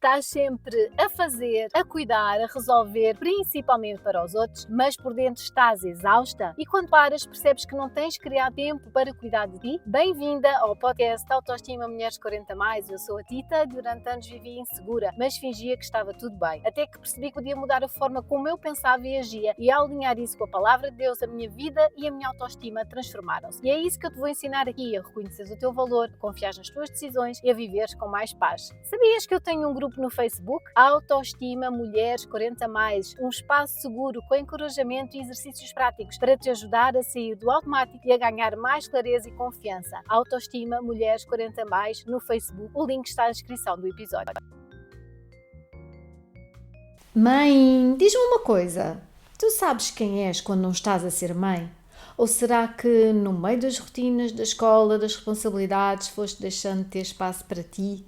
Estás sempre a fazer, a cuidar, a resolver, principalmente para os outros, mas por dentro estás exausta? E quando paras, percebes que não tens criado tempo para cuidar de ti? Bem-vinda ao podcast Autoestima Mulheres 40+. Eu sou a Tita, durante anos vivi insegura, mas fingia que estava tudo bem. Até que percebi que podia mudar a forma como eu pensava e agia, e ao alinhar isso com a palavra de Deus, a minha vida e a minha autoestima transformaram-se. E é isso que eu te vou ensinar aqui, a reconheceres o teu valor, a confiar nas tuas decisões e a viveres com mais paz. Sabias que eu tenho um grupo no Facebook? Autoestima Mulheres 40+, um espaço seguro com encorajamento e exercícios práticos para te ajudar a sair do automático e a ganhar mais clareza e confiança. Autoestima Mulheres 40+, no Facebook. O link está na descrição do episódio. Mãe, diz-me uma coisa. Tu sabes quem és quando não estás a ser mãe? Ou será que no meio das rotinas da escola, das responsabilidades, foste deixando de ter espaço para ti?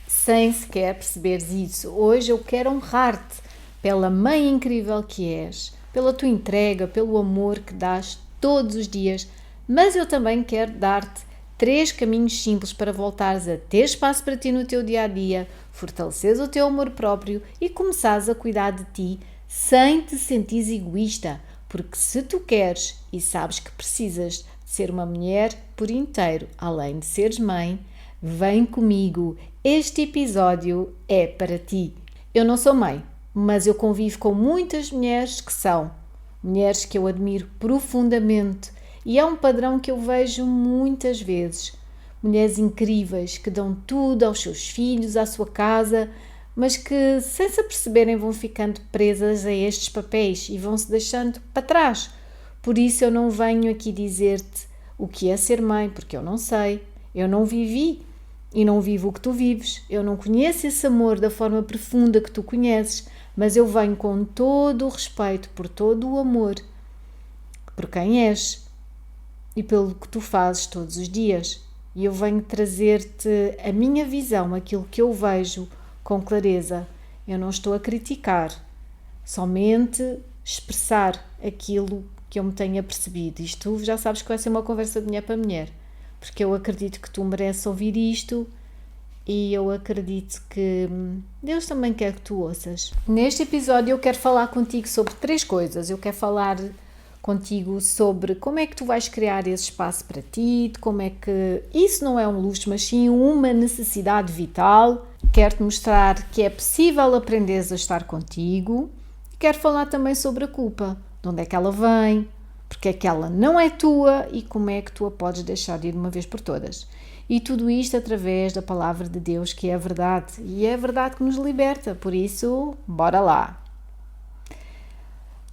Sem sequer perceberes isso, hoje eu quero honrar-te pela mãe incrível que és, pela tua entrega, pelo amor que dás todos os dias, mas eu também quero dar-te 3 caminhos simples para voltares a ter espaço para ti no teu dia-a-dia, fortaleceres o teu amor próprio e começares a cuidar de ti sem te sentires egoísta, porque se tu queres e sabes que precisas de ser uma mulher por inteiro, além de seres mãe, vem comigo, este episódio é para ti. Eu não sou mãe, mas eu convivo com muitas mulheres que são. Mulheres que eu admiro profundamente e é um padrão que eu vejo muitas vezes. Mulheres incríveis que dão tudo aos seus filhos, à sua casa, mas que sem se aperceberem vão ficando presas a estes papéis e vão se deixando para trás. Por isso eu não venho aqui dizer-te o que é ser mãe, porque eu não sei, eu não vivi. E não vivo o que tu vives, eu não conheço esse amor da forma profunda que tu conheces, mas eu venho com todo o respeito por todo o amor, por quem és e pelo que tu fazes todos os dias. E eu venho trazer-te a minha visão, aquilo que eu vejo com clareza. Eu não estou a criticar, somente expressar aquilo que eu me tenha percebido. Isto já sabes que vai ser uma conversa de mulher para mulher. Porque eu acredito que tu mereces ouvir isto e eu acredito que Deus também quer que tu ouças. Neste episódio eu quero falar contigo sobre 3 coisas. Eu quero falar contigo sobre como é que tu vais criar esse espaço para ti, de como é que isso não é um luxo, mas sim uma necessidade vital. Quero-te mostrar que é possível aprenderes a estar contigo. Quero falar também sobre a culpa, de onde é que ela vem, porque é que ela não é tua e como é que tu a podes deixar de ir de uma vez por todas. E tudo isto através da palavra de Deus, que é a verdade. E é a verdade que nos liberta, por isso, bora lá.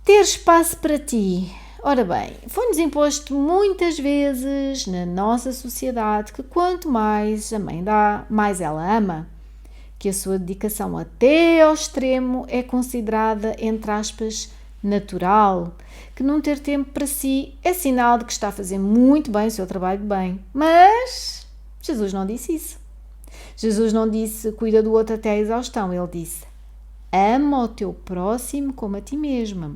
Ter espaço para ti. Ora bem, foi-nos imposto muitas vezes na nossa sociedade que quanto mais a mãe dá, mais ela ama. Que a sua dedicação até ao extremo é considerada, entre aspas, natural, que não ter tempo para si é sinal de que está a fazer muito bem o seu trabalho de bem. Mas Jesus não disse isso. Jesus não disse cuida do outro até à exaustão. Ele disse ama o teu próximo como a ti mesma.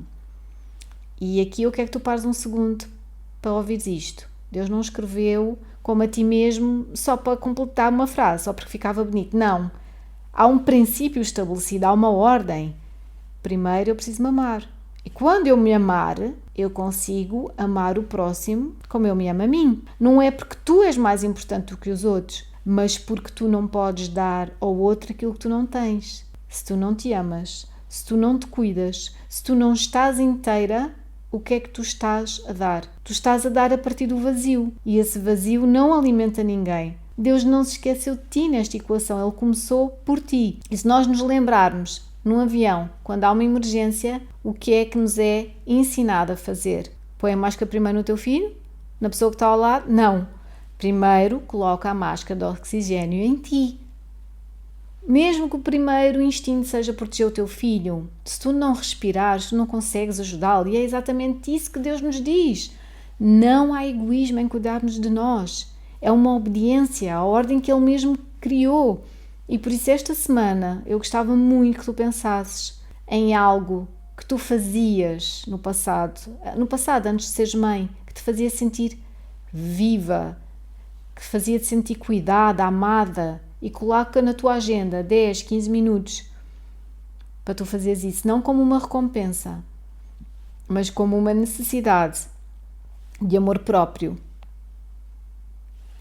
E aqui eu quero que tu pares um segundo para ouvires isto. Deus não escreveu como a ti mesmo só para completar uma frase, só porque ficava bonito. Não. Há um princípio estabelecido, há uma ordem. Primeiro eu preciso me amar. E quando eu me amar, eu consigo amar o próximo como eu me amo a mim. Não é porque tu és mais importante do que os outros, mas porque tu não podes dar ao outro aquilo que tu não tens. Se tu não te amas, se tu não te cuidas, se tu não estás inteira, o que é que tu estás a dar? Tu estás a dar a partir do vazio. E esse vazio não alimenta ninguém. Deus não se esqueceu de ti nesta equação. Ele começou por ti. E se nós nos lembrarmos num avião, quando há uma emergência, o que é que nos é ensinado a fazer? Põe a máscara primeiro no teu filho? Na pessoa que está ao lado? Não. Primeiro coloca a máscara de oxigênio em ti. Mesmo que o primeiro instinto seja proteger o teu filho, se tu não respirares, tu não consegues ajudá-lo. E é exatamente isso que Deus nos diz. Não há egoísmo em cuidarmos de nós. É uma obediência à ordem que Ele mesmo criou. E por isso esta semana eu gostava muito que tu pensasses em algo que tu fazias no passado antes de seres mãe, que te fazia sentir viva, que fazia-te sentir cuidada, amada e coloca na tua agenda 10, 15 minutos para tu fazeres isso, não como uma recompensa, mas como uma necessidade de amor próprio.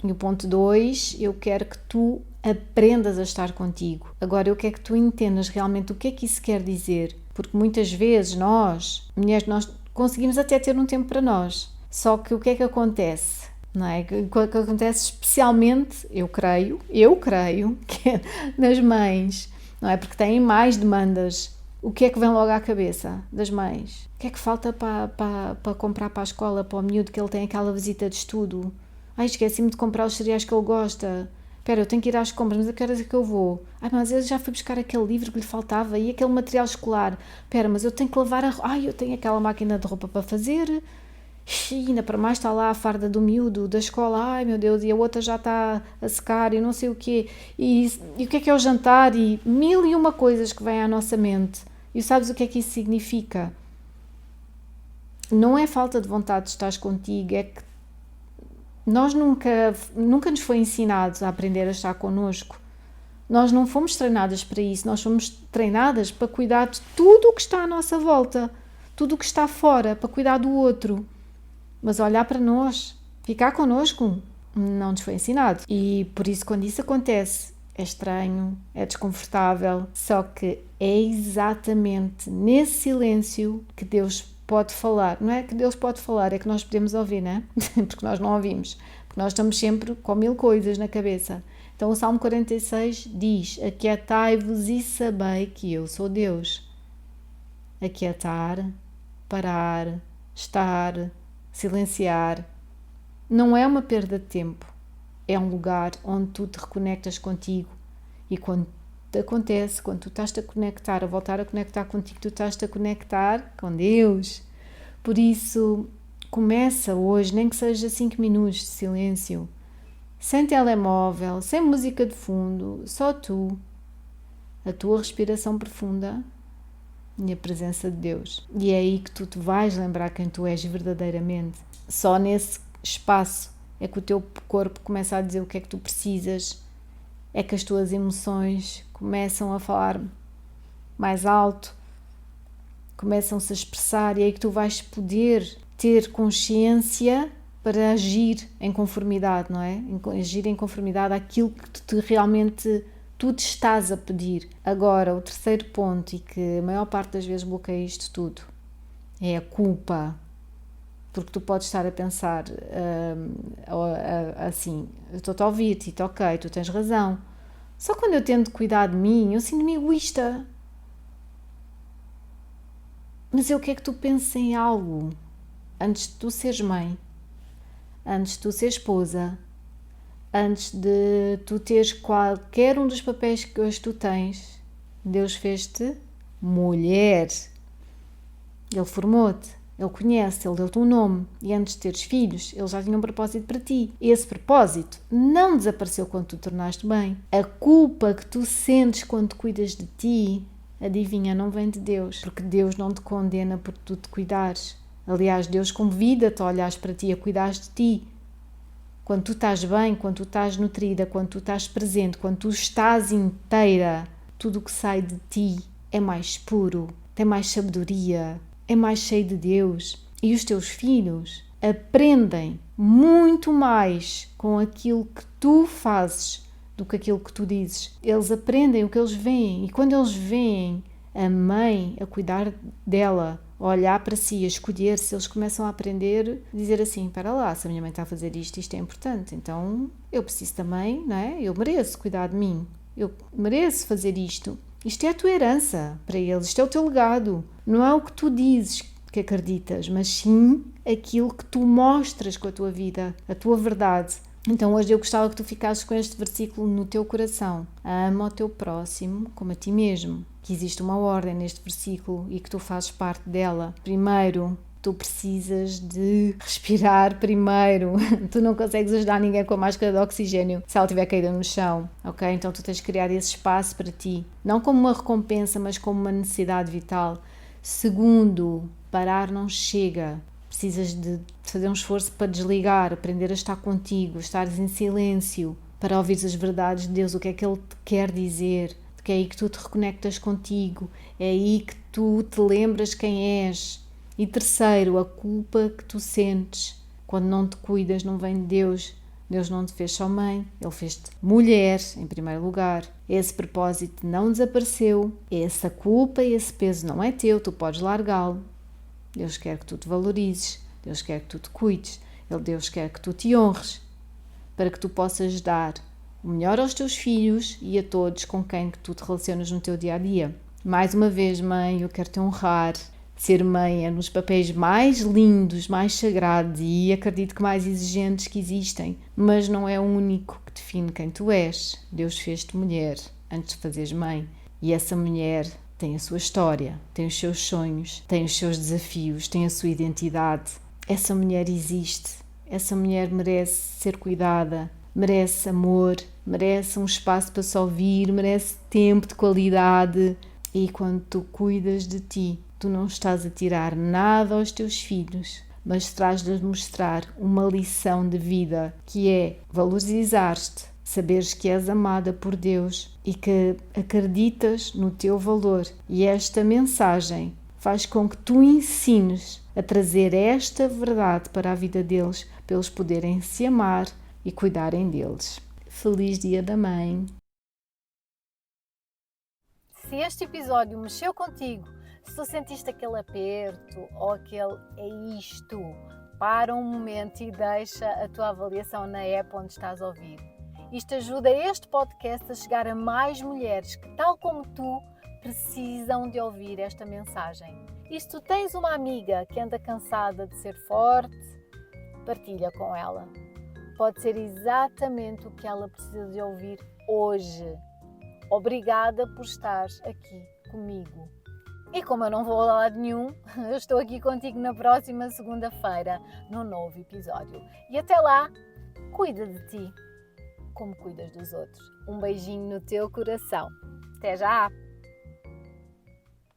E o ponto 2, eu quero que tu aprendas a estar contigo. Agora, eu quero que tu entendas realmente o que é que isso quer dizer, porque muitas vezes nós, mulheres, nós conseguimos até ter um tempo para nós, só que o que é que acontece? Não é? O que acontece especialmente, eu creio, que é nas mães, não é? Porque têm mais demandas. O que é que vem logo à cabeça das mães? O que é que falta para comprar para a escola, para o miúdo, que ele tem aquela visita de estudo? Ai, esqueci-me de comprar os cereais que ele gosta. Espera, eu tenho que ir às compras, mas a que horas é que eu vou? Ai, mas eu já fui buscar aquele livro que lhe faltava e aquele material escolar. Espera, mas eu tenho que lavar a roupa. Ai, eu tenho aquela máquina de roupa para fazer. E ainda para mais está lá a farda do miúdo, da escola. Ai, meu Deus, e a outra já está a secar e não sei o quê. E o que é o jantar? E 1001 coisas que vêm à nossa mente. E sabes o que é que isso significa? Não é falta de vontade de estar contigo, é que nós nunca nos foi ensinado a aprender a estar connosco. Nós não fomos treinadas para isso, nós fomos treinadas para cuidar de tudo o que está à nossa volta, tudo o que está fora, para cuidar do outro. Mas olhar para nós, ficar connosco, não nos foi ensinado. E por isso, quando isso acontece, é estranho, é desconfortável, só que é exatamente nesse silêncio que Deus pode falar. Não é que Deus pode falar, é que nós podemos ouvir, não é? Porque nós não ouvimos, porque nós estamos sempre com 1000 coisas na cabeça. Então o Salmo 46 diz: aquietai-vos e sabei que eu sou Deus. Aquietar, parar, estar, silenciar, não é uma perda de tempo. É um lugar onde tu te reconectas contigo. E quando acontece, quando tu estás-te a conectar, a voltar a conectar contigo, tu estás-te a conectar com Deus. Por isso, começa hoje, nem que seja 5 minutos de silêncio, sem telemóvel, sem música de fundo, só tu, a tua respiração profunda e a presença de Deus. E é aí que tu te vais lembrar quem tu és verdadeiramente. Só nesse espaço é que o teu corpo começa a dizer o que é que tu precisas, é que as tuas emoções começam a falar mais alto, começam-se a expressar, e é aí que tu vais poder ter consciência para agir em conformidade, não é? Agir em conformidade àquilo que realmente tu te estás a pedir. Agora, o terceiro ponto, e que a maior parte das vezes bloqueia isto tudo, é a culpa. Porque tu podes estar a pensar assim, eu estou-te a ouvir, Tito, ok, tu tens razão. Só quando eu tento cuidar de mim, eu sinto-me egoísta. Mas eu quero que tu penses em algo antes de tu seres mãe, antes de tu seres esposa, antes de tu teres qualquer um dos papéis que hoje tu tens. Deus fez-te mulher. Ele formou-te. Ele conhece, Ele deu-te um nome, e antes de teres filhos, Ele já tinha um propósito para ti. Esse propósito não desapareceu quando tu tornaste bem. A culpa que tu sentes quando cuidas de ti, adivinha, não vem de Deus, porque Deus não te condena por tu te cuidares. Aliás, Deus convida-te a olhares para ti, a cuidares de ti. Quando tu estás bem, quando tu estás nutrida, quando tu estás presente, quando tu estás inteira, tudo o que sai de ti é mais puro, tem mais sabedoria, é mais cheio de Deus. E os teus filhos aprendem muito mais com aquilo que tu fazes do que aquilo que tu dizes. Eles aprendem o que eles veem, e quando eles veem a mãe a cuidar dela, a olhar para si, a escolher-se, eles começam a aprender, a dizer assim, espera lá, se a minha mãe está a fazer isto, isto é importante, então eu preciso também, não é? Eu mereço cuidar de mim, eu mereço fazer isto. Isto é a tua herança para eles, isto é o teu legado. Não é o que tu dizes que acreditas, mas sim aquilo que tu mostras com a tua vida, a tua verdade. Então hoje eu gostava que tu ficasses com este versículo no teu coração. Ama o teu próximo como a ti mesmo. Que existe uma ordem neste versículo e que tu fazes parte dela. Primeiro, tu precisas de respirar primeiro. Tu não consegues ajudar ninguém com a máscara de oxigênio se ela estiver caída no chão, ok? Então tu tens de criar esse espaço para ti. Não como uma recompensa, mas como uma necessidade vital. Segundo, parar não chega. Precisas de fazer um esforço para desligar, aprender a estar contigo, estares em silêncio, para ouvir as verdades de Deus, o que é que Ele te quer dizer, que é aí que tu te reconectas contigo, é aí que tu te lembras quem és. E terceiro, a culpa que tu sentes quando não te cuidas não vem de Deus. Deus não te fez só mãe, Ele fez-te mulher, em primeiro lugar. Esse propósito não desapareceu, essa culpa e esse peso não é teu, tu podes largá-lo. Deus quer que tu te valorizes, Deus quer que tu te cuides, Deus quer que tu te honres, para que tu possas dar o melhor aos teus filhos e a todos com quem que tu te relacionas no teu dia-a-dia. Mais uma vez, mãe, eu quero te honrar. Ser mãe é nos papéis mais lindos, mais sagrados e acredito que mais exigentes que existem, mas não é o único que define quem tu és. Deus fez-te mulher antes de fazeres mãe e essa mulher tem a sua história, tem os seus sonhos, tem os seus desafios, tem a sua identidade. Essa mulher existe, essa mulher merece ser cuidada, merece amor, merece um espaço para se ouvir, merece tempo de qualidade. E quando tu cuidas de ti, tu não estás a tirar nada aos teus filhos, mas estás-lhes mostrar uma lição de vida, que é valorizar-te, saberes que és amada por Deus e que acreditas no teu valor. E esta mensagem faz com que tu ensines a trazer esta verdade para a vida deles, para eles poderem se amar e cuidarem deles. Feliz Dia da Mãe! Se este episódio mexeu contigo, se tu sentiste aquele aperto ou aquele é isto, para um momento e deixa a tua avaliação na app onde estás a ouvir. Isto ajuda este podcast a chegar a mais mulheres que, tal como tu, precisam de ouvir esta mensagem. E se tu tens uma amiga que anda cansada de ser forte, partilha com ela. Pode ser exatamente o que ela precisa de ouvir hoje. Obrigada por estar aqui comigo. E como eu não vou a lado nenhum, eu estou aqui contigo na próxima segunda-feira, num novo episódio. E até lá, cuida de ti, como cuidas dos outros. Um beijinho no teu coração. Até já!